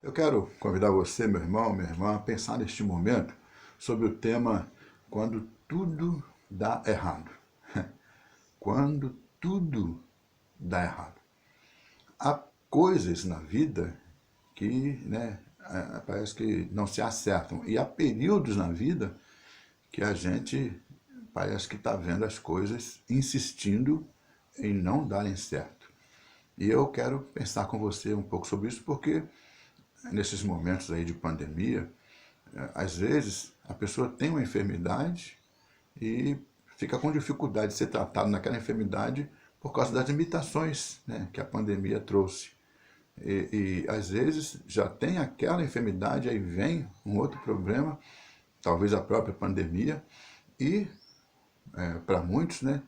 Eu quero convidar você, meu irmão, minha irmã, a pensar neste momento sobre o tema quando tudo dá errado. Quando tudo dá errado. Há coisas na vida que parece que não se acertam. E há períodos na vida que a gente parece que está vendo as coisas insistindo em não darem certo. E eu quero pensar com você um pouco sobre isso, porque nesses momentos aí de pandemia, às vezes a pessoa tem uma enfermidade e fica com dificuldade de ser tratado naquela enfermidade por causa das limitações, né, que a pandemia trouxe. E às vezes já tem aquela enfermidade, aí vem um outro problema, talvez a própria pandemia, e para muitos, né,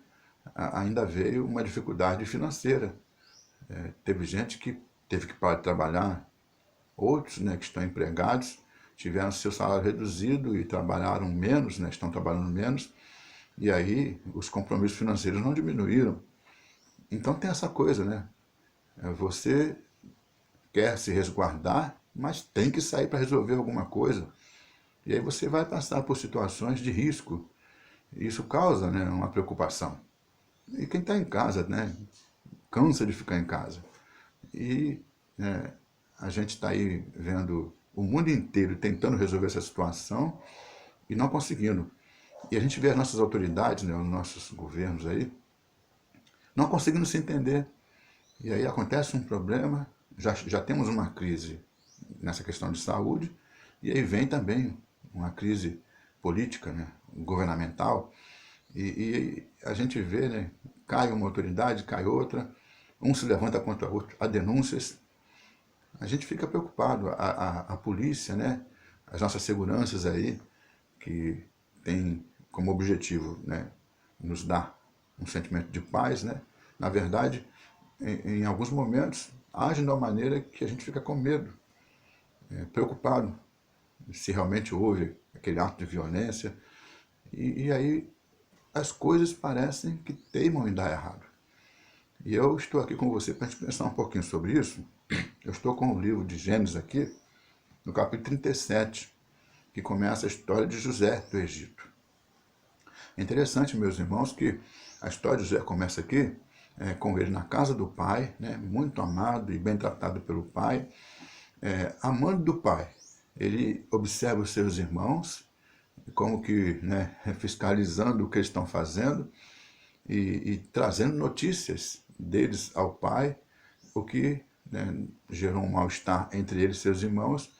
ainda veio uma dificuldade financeira. Teve gente que teve que parar de trabalhar, outros, né, que estão empregados tiveram seu salário reduzido e trabalharam menos, né, estão trabalhando menos, e aí os compromissos financeiros não diminuíram. Então tem essa coisa, né? Você quer se resguardar, mas tem que sair para resolver alguma coisa. E aí você vai passar por situações de risco. E isso causa, né, uma preocupação. E quem está em casa, né, cansa de ficar em casa. E a gente está aí vendo o mundo inteiro tentando resolver essa situação e não conseguindo. E a gente vê as nossas autoridades, né, os nossos governos aí, não conseguindo se entender. E aí acontece um problema, já temos uma crise nessa questão de saúde, e aí vem também uma crise política, né, governamental, e a gente vê, né, cai uma autoridade, cai outra, um se levanta contra o outro, há denúncias, a gente fica preocupado, a polícia, né, as nossas seguranças aí, que tem como objetivo, né, nos dar um sentimento de paz, né, na verdade, em alguns momentos, agem de uma maneira que a gente fica com medo, preocupado se realmente houve aquele ato de violência, e aí as coisas parecem que teimam em dar errado. E eu estou aqui com você para a gente pensar um pouquinho sobre isso. Eu estou com o livro de Gênesis aqui, no capítulo 37, que começa a história de José do Egito. É interessante, meus irmãos, que a história de José começa aqui com ele na casa do pai, né, muito amado e bem tratado pelo pai, amando do pai. Ele observa os seus irmãos, como que, né, fiscalizando o que eles estão fazendo e trazendo notícias deles ao pai, o que, né, gerou um mal-estar entre ele e seus irmãos,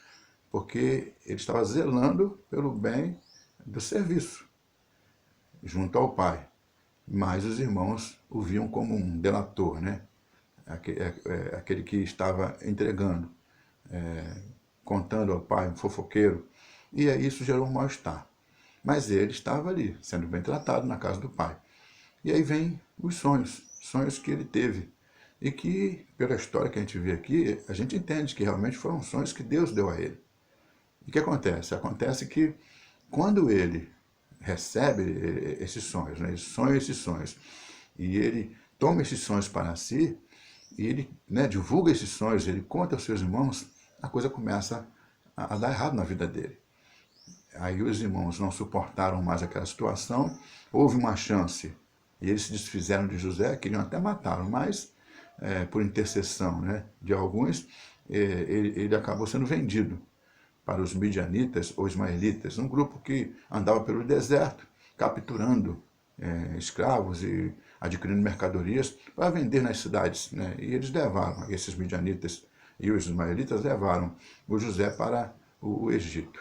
porque ele estava zelando pelo bem do serviço junto ao pai. Mas os irmãos o viam como um delator, né? Aquele que estava entregando, contando ao pai, um fofoqueiro. E aí isso gerou um mal-estar. Mas ele estava ali, sendo bem tratado na casa do pai. E aí vem os sonhos, sonhos que ele teve. E que, pela história que a gente vê aqui, a gente entende que realmente foram sonhos que Deus deu a ele. E o que acontece? Acontece que quando ele recebe esses sonhos, né, ele sonha esses sonhos, e ele toma esses sonhos para si, e ele, né, divulga esses sonhos, ele conta aos seus irmãos, a coisa começa a dar errado na vida dele. Aí os irmãos não suportaram mais aquela situação, houve uma chance, e eles se desfizeram de José, queriam até matá-lo, mas por intercessão, né, de alguns, ele acabou sendo vendido para os midianitas ou ismaelitas, um grupo que andava pelo deserto, capturando escravos e adquirindo mercadorias para vender nas cidades, né? E eles levaram, esses midianitas e os ismaelitas levaram o José para o Egito.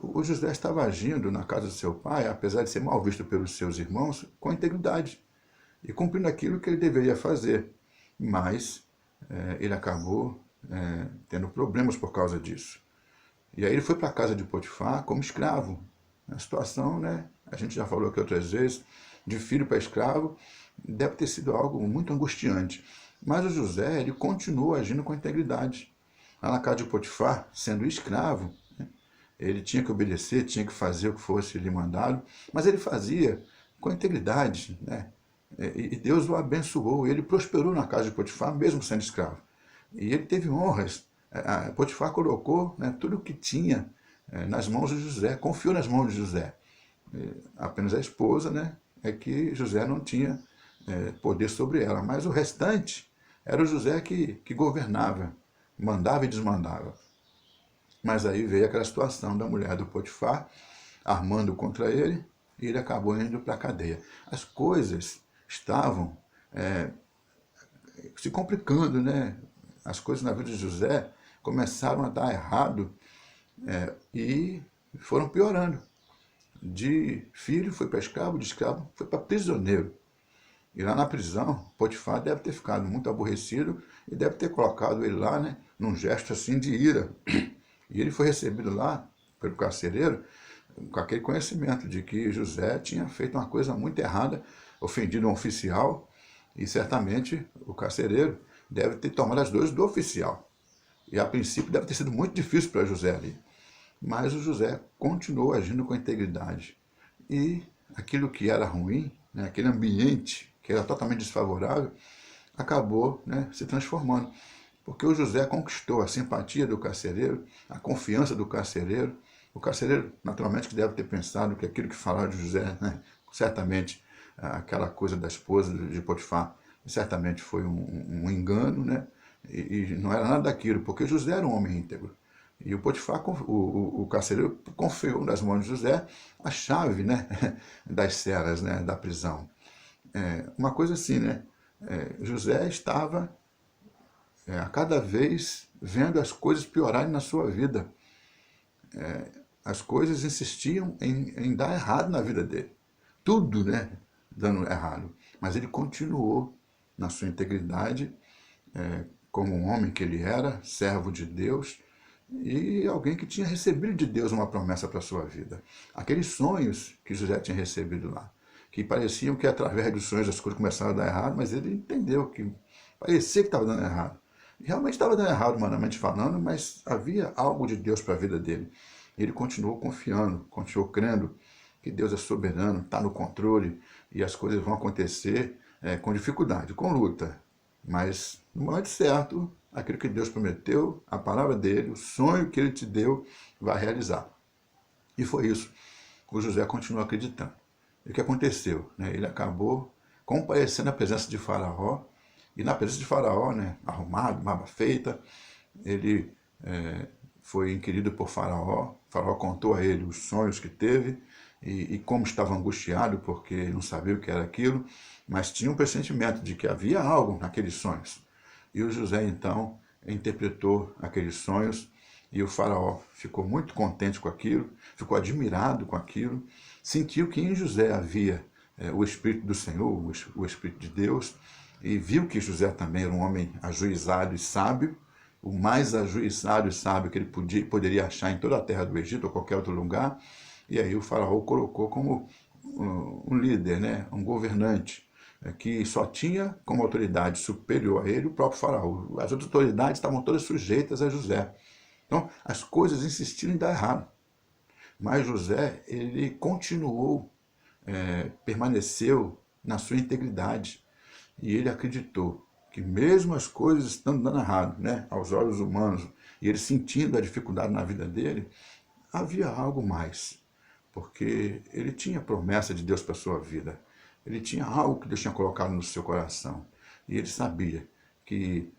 O José estava agindo na casa do seu pai, apesar de ser mal visto pelos seus irmãos, com integridade e cumprindo aquilo que ele deveria fazer. Mas ele acabou tendo problemas por causa disso. E aí ele foi para a casa de Potifar como escravo. A situação, né, a gente já falou aqui outras vezes, de filho para escravo, deve ter sido algo muito angustiante. Mas o José, ele continuou agindo com integridade. Lá na casa de Potifar, sendo escravo, né, ele tinha que obedecer, tinha que fazer o que fosse lhe mandado, mas ele fazia com integridade, né? E Deus o abençoou, ele prosperou na casa de Potifar, mesmo sendo escravo. E ele teve honras Potifar colocou, né, tudo o que tinha nas mãos de José, confiou nas mãos de José. Apenas a esposa, né, é que José não tinha poder sobre ela, mas o restante era o José que governava, mandava e desmandava. Mas aí veio aquela situação da mulher do Potifar armando contra ele e ele acabou indo para a cadeia. As coisas estavam se complicando, né? As coisas na vida de José começaram a dar errado e foram piorando. De filho foi para escravo, de escravo foi para prisioneiro. E lá na prisão, Potifar deve ter ficado muito aborrecido e deve ter colocado ele lá, né, num gesto assim de ira. E ele foi recebido lá pelo carcereiro com aquele conhecimento de que José tinha feito uma coisa muito errada, ofendido um oficial, e certamente o carcereiro deve ter tomado as dores do oficial. E a princípio deve ter sido muito difícil para José ali. Mas o José continuou agindo com integridade. E aquilo que era ruim, né, aquele ambiente que era totalmente desfavorável, acabou, né, se transformando. Porque o José conquistou a simpatia do carcereiro, a confiança do carcereiro. O carcereiro, naturalmente, que deve ter pensado que aquilo que falaram de José, né, certamente aquela coisa da esposa de Potifar, certamente foi um engano, né, e não era nada daquilo, porque José era um homem íntegro. E o Potifar, o carcereiro, confiou nas mãos de José a chave, né, das celas, né, da prisão. Uma coisa assim, né? José estava a cada vez vendo as coisas piorarem na sua vida. As coisas insistiam em dar errado na vida dele. Tudo, né, dando errado. Mas ele continuou na sua integridade, como um homem que ele era, servo de Deus, e alguém que tinha recebido de Deus uma promessa para a sua vida. Aqueles sonhos que José tinha recebido lá, que pareciam que através dos sonhos as coisas começaram a dar errado, mas ele entendeu que parecia que estava dando errado. Realmente estava dando errado, humanamente falando, mas havia algo de Deus para a vida dele. Ele continuou confiando, continuou crendo que Deus é soberano, está no controle e as coisas vão acontecer com dificuldade, com luta. Mas no momento certo, aquilo que Deus prometeu, a palavra dele, o sonho que ele te deu, vai realizar. E foi isso. O José continuou acreditando. E o que aconteceu? Ele acabou comparecendo à presença de Faraó, e na presença de Faraó, né, arrumado, barba feita, ele foi inquirido por Faraó. Faraó contou a ele os sonhos que teve e como estava angustiado, porque não sabia o que era aquilo, mas tinha um pressentimento de que havia algo naqueles sonhos. E o José, então, interpretou aqueles sonhos e o Faraó ficou muito contente com aquilo, ficou admirado com aquilo, sentiu que em José havia o Espírito do Senhor, o Espírito de Deus, e viu que José também era um homem ajuizado e sábio, o mais ajuizado e sábio que ele poderia achar em toda a terra do Egito ou qualquer outro lugar. E aí o Faraó o colocou como um líder, né, um governante, que só tinha como autoridade superior a ele o próprio Faraó. As outras autoridades estavam todas sujeitas a José. Então, as coisas insistiram em dar errado. Mas José, ele continuou, permaneceu na sua integridade. E ele acreditou que mesmo as coisas estando dando errado, né, aos olhos humanos, e ele sentindo a dificuldade na vida dele, havia algo mais. Porque ele tinha promessa de Deus para a sua vida. Ele tinha algo que Deus tinha colocado no seu coração. E ele sabia que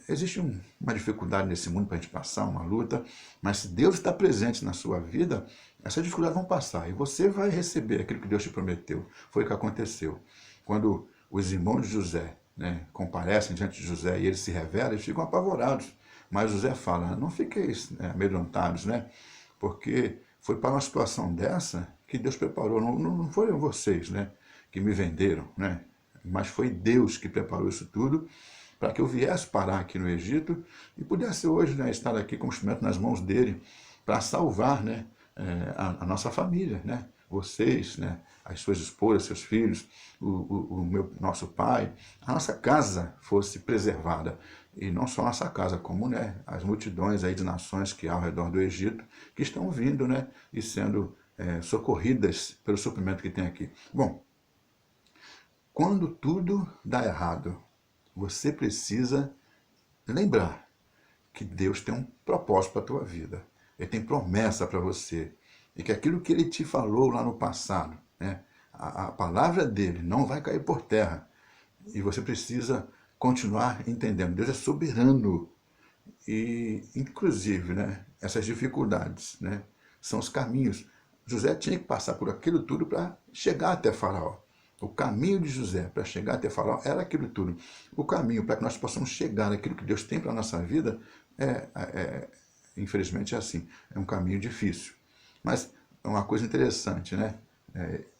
existe uma dificuldade nesse mundo para a gente passar, uma luta, mas se Deus está presente na sua vida, essas dificuldades vão passar e você vai receber aquilo que Deus te prometeu. Foi o que aconteceu. Quando os irmãos de José, né, comparecem diante de José e ele se revela, eles ficam apavorados. Mas José fala, não fiqueis amedrontados, né? Porque foi para uma situação dessa que Deus preparou. Não foram vocês, né, que me venderam, né? Mas foi Deus que preparou isso tudo para que eu viesse parar aqui no Egito e pudesse hoje, né, estar aqui com o instrumento nas mãos dele para salvar, né, a nossa família, né? Vocês, né, as suas esposas, seus filhos, nosso pai, a nossa casa fosse preservada. E não só a nossa casa, como, né, as multidões aí de nações que há ao redor do Egito, que estão vindo, né, e sendo socorridas pelo suprimento que tem aqui. Bom, quando tudo dá errado, você precisa lembrar que Deus tem um propósito para a tua vida. Ele tem promessa para você. E que aquilo que ele te falou lá no passado, né, a palavra dele não vai cair por terra. E você precisa continuar entendendo. Deus é soberano. E, inclusive, né, essas dificuldades, né, são os caminhos. José tinha que passar por aquilo tudo para chegar até Faraó. O caminho de José para chegar até Faraó era aquilo tudo. O caminho para que nós possamos chegar naquilo que Deus tem para a nossa vida infelizmente é assim, é um caminho difícil. Mas é uma coisa interessante, né?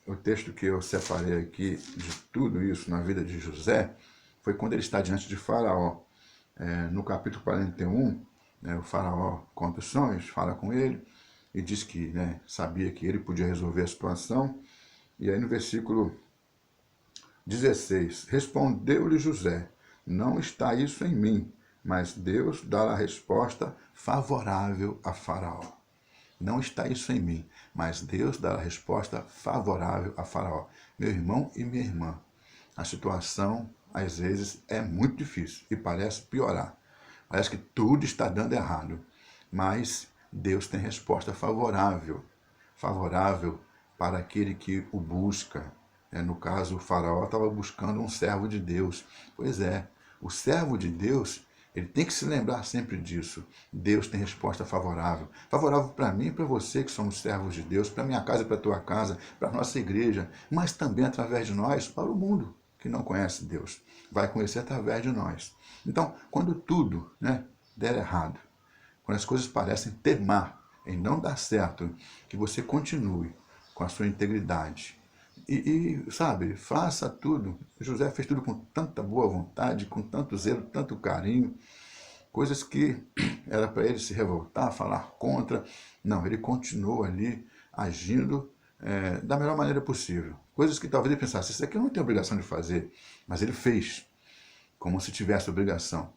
O texto que eu separei aqui de tudo isso na vida de José foi quando ele está diante de Faraó. No capítulo 41, né, o Faraó conta os sonhos, fala com ele e diz que, né, sabia que ele podia resolver a situação. E aí no versículo 16, respondeu-lhe José, não está isso em mim, mas Deus dará a resposta favorável a Faraó. Não está isso em mim, mas Deus dará a resposta favorável a Faraó. Meu irmão e minha irmã, a situação, às vezes, é muito difícil e parece piorar. Parece que tudo está dando errado, mas Deus tem resposta favorável. Favorável para aquele que o busca. No caso, o Faraó estava buscando um servo de Deus. Pois é, o servo de Deus, ele tem que se lembrar sempre disso. Deus tem resposta favorável. Favorável para mim e para você que somos servos de Deus, para minha casa e para a tua casa, para a nossa igreja, mas também através de nós, para o mundo que não conhece Deus. Vai conhecer através de nós. Então, quando tudo, né, der errado, quando as coisas parecem temar em não dar certo, que você continue com a sua integridade. Sabe, faça tudo. José fez tudo com tanta boa vontade, com tanto zelo, tanto carinho. Coisas que era para ele se revoltar, falar contra. Não, ele continuou ali agindo da melhor maneira possível. Coisas que talvez ele pensasse, isso aqui eu não tenho obrigação de fazer. Mas ele fez, como se tivesse obrigação.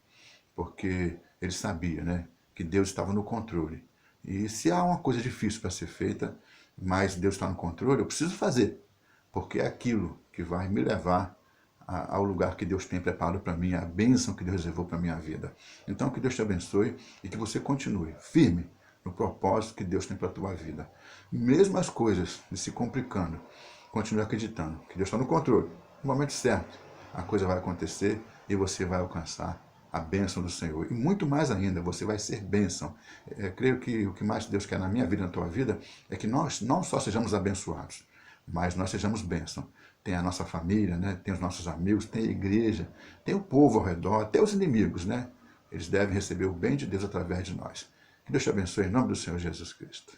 Porque ele sabia, né, que Deus estava no controle. E se há uma coisa difícil para ser feita, mas Deus está no controle, eu preciso fazer. Porque é aquilo que vai me levar ao lugar que Deus tem preparado para mim, a bênção que Deus reservou para a minha vida. Então, que Deus te abençoe e que você continue firme no propósito que Deus tem para a tua vida. Mesmo as coisas se complicando, continue acreditando que Deus está no controle. No momento certo, a coisa vai acontecer e você vai alcançar a bênção do Senhor. E muito mais ainda, você vai ser bênção. Creio que o que mais Deus quer na minha vida, na tua vida, é que nós não só sejamos abençoados, mas nós sejamos bênção. Tem a nossa família, né? Tem os nossos amigos, tem a igreja, tem o povo ao redor, até os inimigos, né? Eles devem receber o bem de Deus através de nós. Que Deus te abençoe em nome do Senhor Jesus Cristo.